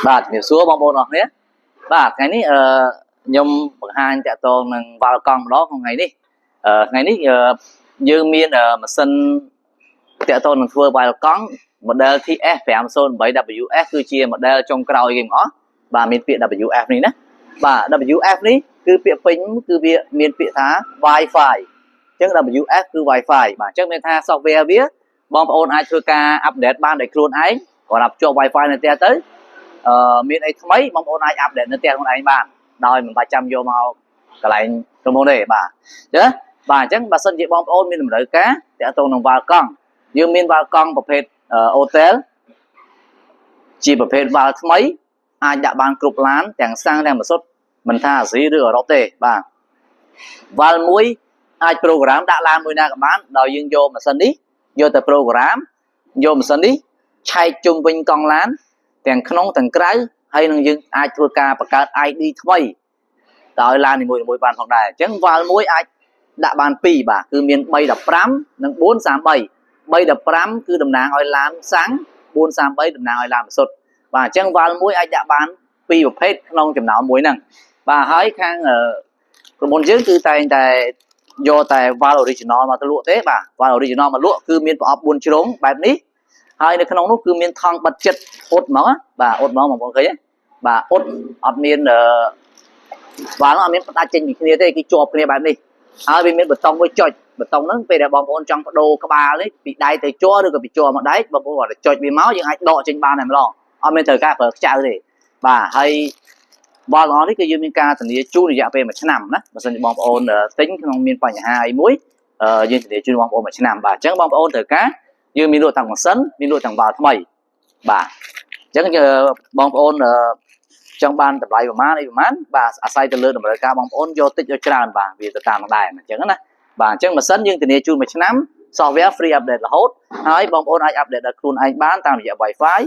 បាទជំរាបសួរបងប្អូនអរគ្នាបាទថ្ងៃនេះខ្ញុំបង្ហាញតាក់ទងនឹងវ៉ាល់កង់ម្ដងក្នុងថ្ងៃនេះថ្ងៃនេះយើងមានម៉ាស៊ីនតាក់ទងនឹងធ្វើវ៉ាល់កង់ model TS 508WF គឺជា model ចុងក្រោយគេមកអស់បាទមានពាក្យ WF នេះណាបាទ WF នេះគឺពាក្យពេញគឺវាមានពាក្យថា Wi-Fi អញ្ចឹង WF គឺ Wi-Fi បាទអញ្ចឹងមានថា software វាបងប្អូនអាចធ្វើការ update បានដោយខ្លួនឯងគាត់រាប់ជាប់ Wi-Fi នៅផ្ទះទៅមានអីថ្មីបងប្អូនអាចអាប់ដេតនៅផ្ទះខ្លួនឯងបានដោយមិនបាច់ចាំយកមកកន្លែងក្រុមហ៊ុនទេបាទអញ្ចឹងបាទអញ្ចឹងបើសិនជាបងប្អូនមានតម្រូវការទាក់ទងនឹងវ៉ាល់កង់យើងមានវ៉ាល់កង់ប្រភេទអូតែលជាប្រភេទវ៉ាល់ថ្មីអាចដាក់បានគ្រប់ឡានទាំងសាំងទាំងម៉ាស៊ុតមិនថាអាស៊ីឬអឺរ៉ុបទេបាទវ៉ាល់មួយអាចប្រូក្រាមដាក់ឡានមួយណាក៏បានដោយយើងយកម៉ាស៊ីននេះយកទៅប្រូក្រាមយកម៉ាស៊ីននេះឆែកជុំវិញកង់ឡានទាំងក្នុងទាំងក្រៅហើយនឹងយើងអាចធ្វើការបង្កើត ID ថ្មីដោយឡាននីមួយៗបានផងដែរអញ្ចឹងវ៉ាល់មួយអាចដាក់បាន2បាទគឺមាន315និង433 315គឺតំណាងឲ្យឡានសាំង433តំណាងឲ្យឡានម៉ាស៊ុតបាទអញ្ចឹងវ៉ាល់មួយអាចដាក់បាន2ប្រភេទក្នុងចំណោមមួយហ្នឹងបាទហើយខាងក្រុមហ៊ុនយើងគឺតែងតែយកតែវ៉ាល់ original មកទៅលក់ទេបាទវ៉ាល់ original មកលក់គឺមានប្រអប់4ជ្រុងបែបនេះហើយនៅក្នុងនោះគឺមានថង់បិទចិត្តអ៊ុតហ្មងបាទអ៊ុតហ្មងបងប្អូនឃើញទេបាទអ៊ុតអត់មានបាទអត់មានផ្ដាច់ចេញពីគ្នាទេគេជាប់គ្នាបែបនេះហើយវាមានប៊ូតុងមួយចុចប៊ូតុងហ្នឹងពេលដែលបងប្អូនចង់បដូរក្បាលនេះពីដៃទៅជាប់ឬក៏ពីជាប់មកដៃបងប្អូនគាត់ចុចវាមកយើងអាចដកចេញបានតែម្ដងអត់មានត្រូវការប្រើខ្ចៅទេបាទហើយបងប្អូននេះគឺយើងមានការធានាជូនរយៈពេល1ឆ្នាំណាបើសិនជាបងប្អូនទិញក្នុងមានបញ្ហាអីមួយយើងធានាជូនបងប្អូន1ឆ្នាំបាទអញ្ចឹងបងប្អូនត្រូវការយើងមានលក់ទាំងម៉ាស៊ីនមានលក់ទាំងវ៉ាល់ថ្មីបាទអញ្ចឹងបងប្អូនចង់បានតម្លៃប្រមាណអីប្រមាណបាទអាស្រ័យទៅលើតម្រូវការបងប្អូនយកតិចយកច្រើនបាទវាទៅតាមដែរអញ្ចឹងណាបាទអញ្ចឹងម៉ាស៊ីនយើងធានាជូន1ឆ្នាំ software free update រហូតហើយបងប្អូនអាច update ដល់ខ្លួនឯងបានតាមរយៈ Wi-Fi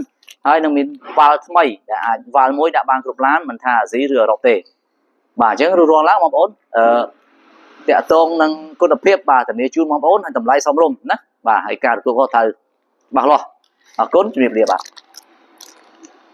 ហើយនឹងមានវ៉ាល់ថ្មីដែលអាចវ៉ាល់មួយដាក់បានគ្រប់ឡានមិនថាអាស៊ីឬអឺរ៉ុបទេបាទអញ្ចឹងរួចរាល់ឡើងបងប្អូនតាក់ទងនឹងគុណភាពបាទធានាជូនបងប្អូនហើយតម្លៃសមរម្យណាបាទហើយការទទួលខុសត្រូវច្បាស់លាស់អរគុណជំរាបលាបាទ